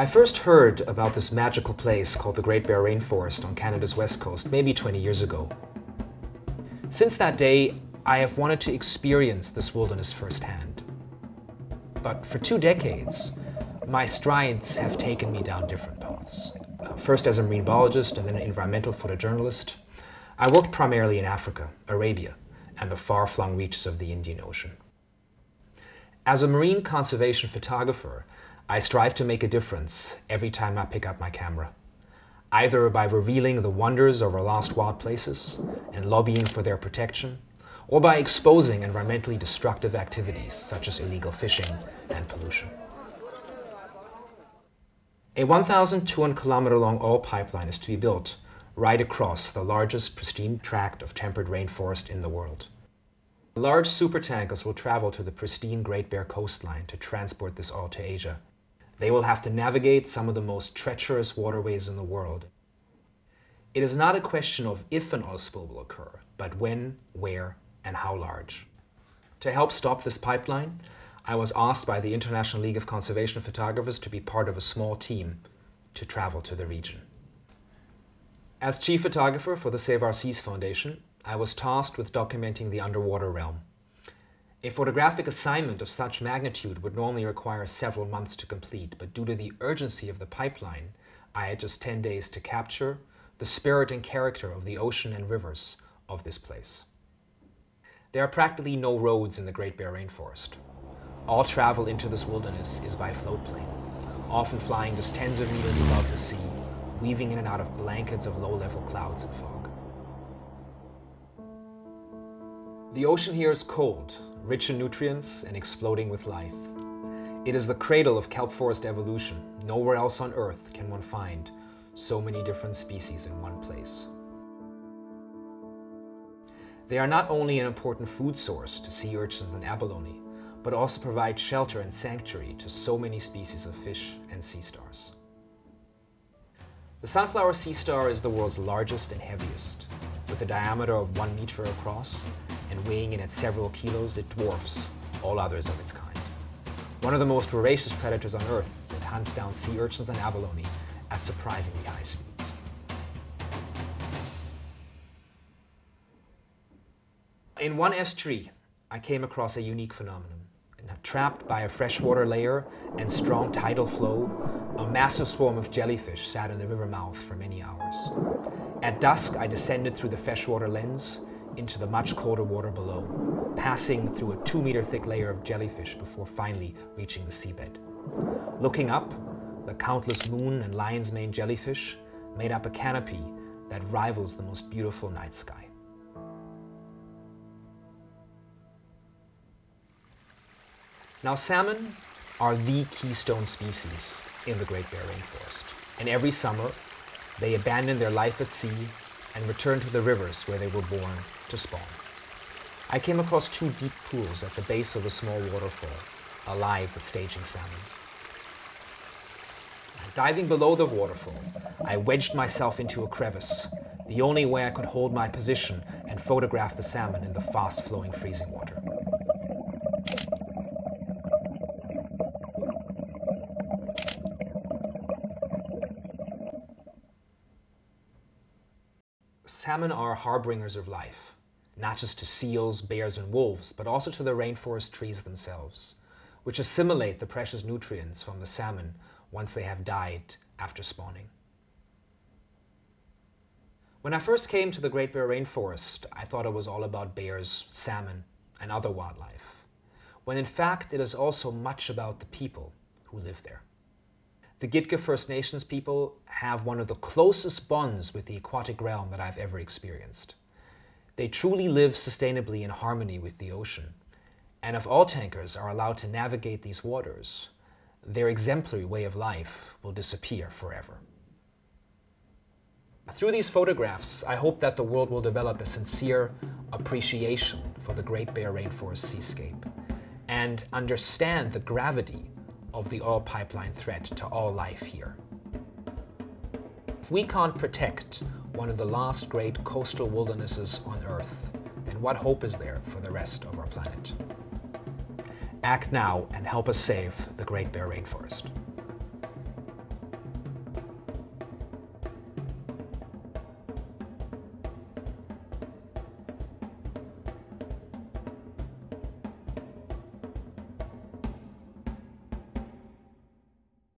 I first heard about this magical place called the Great Bear Rainforest on Canada's west coast maybe 20 years ago. Since that day, I have wanted to experience this wilderness firsthand. But for 2 decades, my strides have taken me down different paths. First as a marine biologist and then an environmental photojournalist, I worked primarily in Africa, Arabia, and the far-flung reaches of the Indian Ocean. As a marine conservation photographer, I strive to make a difference every time I pick up my camera, either by revealing the wonders of our lost wild places and lobbying for their protection, or by exposing environmentally destructive activities such as illegal fishing and pollution. A 1,200-kilometer-long oil pipeline is to be built right across the largest pristine tract of temperate rainforest in the world. Large supertankers will travel to the pristine Great Bear coastline to transport this oil to Asia. They will have to navigate some of the most treacherous waterways in the world. It is not a question of if an oil spill will occur, but when, where, and how large. To help stop this pipeline, I was asked by the International League of Conservation Photographers to be part of a small team to travel to the region. As chief photographer for the Save Our Seas Foundation, I was tasked with documenting the underwater realm. A photographic assignment of such magnitude would normally require several months to complete, but due to the urgency of the pipeline, I had just 10 days to capture the spirit and character of the ocean and rivers of this place. There are practically no roads in the Great Bear Rainforest. All travel into this wilderness is by float plane, often flying just tens of meters above the sea, weaving in and out of blankets of low-level clouds and fog. The ocean here is cold, rich in nutrients, and exploding with life. It is the cradle of kelp forest evolution. Nowhere else on Earth can one find so many different species in one place. They are not only an important food source to sea urchins and abalone, but also provide shelter and sanctuary to so many species of fish and sea stars. The sunflower sea star is the world's largest and heaviest. With a diameter of 1 meter across and weighing in at several kilos, it dwarfs all others of its kind. One of the most voracious predators on Earth that hunts down sea urchins and abalone at surprisingly high speeds. In one estuary, I came across a unique phenomenon. Trapped by a freshwater layer and strong tidal flow, a massive swarm of jellyfish sat in the river mouth for many hours. At dusk, I descended through the freshwater lens into the much colder water below, passing through a 2-meter thick layer of jellyfish before finally reaching the seabed. Looking up, the countless moon and lion's mane jellyfish made up a canopy that rivals the most beautiful night sky. Now, salmon are the keystone species in the Great Bear Rainforest, and every summer they abandon their life at sea and return to the rivers where they were born to spawn. I came across 2 deep pools at the base of a small waterfall, alive with staging salmon. Diving below the waterfall, I wedged myself into a crevice, the only way I could hold my position and photograph the salmon in the fast-flowing freezing water. Salmon are harbingers of life, not just to seals, bears, and wolves, but also to the rainforest trees themselves, which assimilate the precious nutrients from the salmon once they have died after spawning. When I first came to the Great Bear Rainforest, I thought it was all about bears, salmon, and other wildlife, when in fact it is also much about the people who live there. The Gitga'ya First Nations people have one of the closest bonds with the aquatic realm that I've ever experienced. They truly live sustainably in harmony with the ocean, and if all tankers are allowed to navigate these waters, their exemplary way of life will disappear forever. Through these photographs, I hope that the world will develop a sincere appreciation for the Great Bear Rainforest seascape and understand the gravity of the oil pipeline threat to all life here. If we can't protect one of the last great coastal wildernesses on Earth, then what hope is there for the rest of our planet? Act now and help us save the Great Bear Rainforest.